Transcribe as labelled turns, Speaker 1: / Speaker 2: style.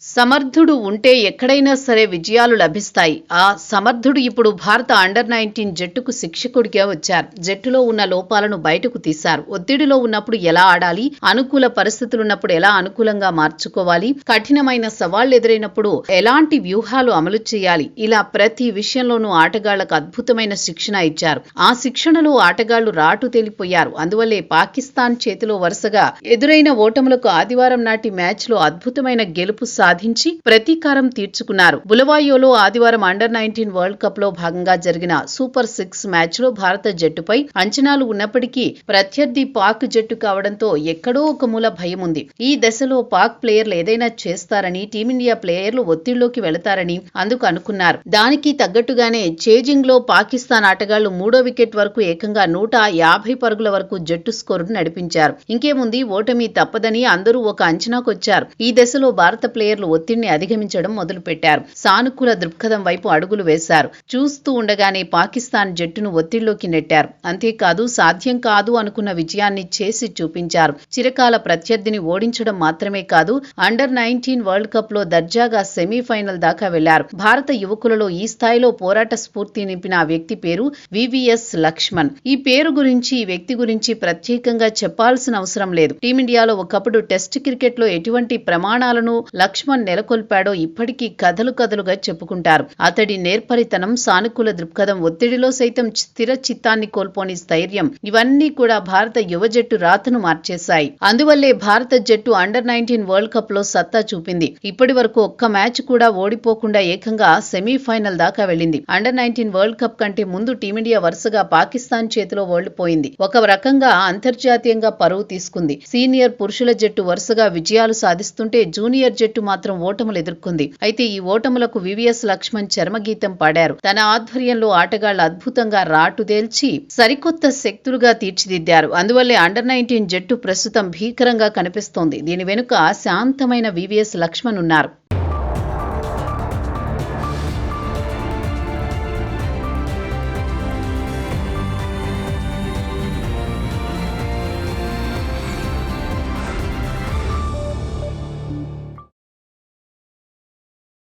Speaker 1: సమర్థుడు ఉంటే ఎక్కడైనా సరే విజయాలు లభిస్తాయి. ఆ సమర్థుడు ఇప్పుడు భారత అండర్-19 జట్టుకు శిక్షకుడిగా వచ్చారు. జట్టులో ఉన్న లోపాలను బయటకు తీశారు. ఒత్తిడిలో ఉన్నప్పుడు ఎలా ఆడాలి, అనుకూల పరిస్థితులున్నప్పుడు ఎలా అనుకూలంగా మార్చుకోవాలి, కఠినమైన సవాళ్లు ఎదురైనప్పుడు ఎలాంటి వ్యూహాలు అమలు చేయాలి, ఇలా ప్రతి విషయంలోనూ ఆటగాళ్లకు అద్భుతమైన శిక్షణ ఇచ్చారు. ఆ శిక్షణలో ఆటగాళ్లు రాటు తేలిపోయారు. అందువల్లే పాకిస్తాన్ చేతిలో వరుసగా ఎదురైన ఓటములకు ఆదివారం నాటి మ్యాచ్లో అద్భుతమైన గెలుపు సాధించి ప్రతీకారం తీర్చుకున్నారు. బులవాయోలో ఆదివారం అండర్-19 వరల్డ్ కప్ లో భాగంగా జరిగిన సూపర్ 6 మ్యాచ్ లో భారత జట్టుపై అంచనాలు ఉన్నప్పటికీ ప్రత్యర్థి పాక్ జట్టు కావడంతో ఎక్కడో ఒక మూల భయం ఉంది. ఈ దశలో పాక్ ప్లేయర్లు ఏదైనా చేస్తారని, టీమిండియా ప్లేయర్లు ఒత్తిడిలోకి వెళతారని అందుకు అనుకున్నారు. దానికి తగ్గట్టుగానే చేజింగ్ లో పాకిస్తాన్ ఆటగాళ్లు 3వ వికెట్ వరకు ఏకంగా 150 పరుగుల వరకు జట్టు స్కోరును నడిపించారు. ఇంకేముంది, ఓటమి తప్పదని అందరూ ఒక అంచనాకొచ్చారు. ఈ దశలో భారత ప్లేయర్లు ఒత్తిడిని అధిగమించడం మొదలుపెట్టారు. సానుకూల దృక్పథం వైపు అడుగులు వేశారు. చూస్తూ ఉండగానే పాకిస్తాన్ జట్టును ఒత్తిడిలోకి నెట్టారు. అంతేకాదు, సాధ్యం కాదు అనుకున్న విజయాన్ని చేసి చూపించారు. చిరకాల ప్రత్యర్థిని ఓడించడం మాత్రమే కాదు, అండర్-19 వరల్డ్ కప్ లో దర్జాగా సెమీఫైనల్ దాకా వెళ్లారు. భారత యువకులలో ఈ స్థాయిలో పోరాట స్ఫూర్తి నింపిన ఆ వ్యక్తి పేరు వివిఎస్ లక్ష్మణ్. ఈ పేరు గురించి, ఈ వ్యక్తి గురించి ప్రత్యేకంగా చెప్పాల్సిన అవసరం లేదు. టీమిండియాలో ఒకప్పుడు టెస్ట్ క్రికెట్ లో ఎటువంటి ప్రమాణాలను లక్ష్మణ్ నెలకొల్పాడో ఇప్పటికీ కథలుగా చెప్పుకుంటారు. అతడి నేర్పరితనం, సానుకూల దృక్పథం, ఒత్తిడిలో సైతం స్థిర చిత్తాన్ని కోల్పోని స్థైర్యం, ఇవన్నీ కూడా భారత యువ జట్టు రాతను మార్చేశాయి. అందువల్లే భారత జట్టు అండర్-19 వరల్డ్ కప్ లో సత్తా చూపింది. ఇప్పటి వరకు ఒక్క మ్యాచ్ కూడా ఓడిపోకుండా ఏకంగా సెమీఫైనల్ దాకా వెళ్లింది. అండర్-19 వరల్డ్ కప్ కంటే ముందు టీమిండియా వరుసగా పాకిస్తాన్ చేతిలో ఓడిపోయింది. ఒక రకంగా అంతర్జాతీయంగా పరువు తీసుకుంది. సీనియర్ పురుషుల జట్టు వరుసగా విజయాలు సాధిస్తుంటే జూనియర్ జట్టు మాత్రం ఓటములు ఎదుర్కొంది. అయితే ఈ ఓటములకు వివిఎస్ లక్ష్మణ్ చర్మగీతం పాడారు. తన ఆధ్వర్యంలో ఆటగాళ్లు అద్భుతంగా రాటుదేల్చి సరికొత్త శక్తులుగా తీర్చిదిద్దారు. అందువల్లే అండర్-19 జట్టు ప్రస్తుతం భీకరంగా కనిపిస్తోంది. దీని వెనుక శాంతమైన వివిఎస్ లక్ష్మణ్ ఉన్నారు.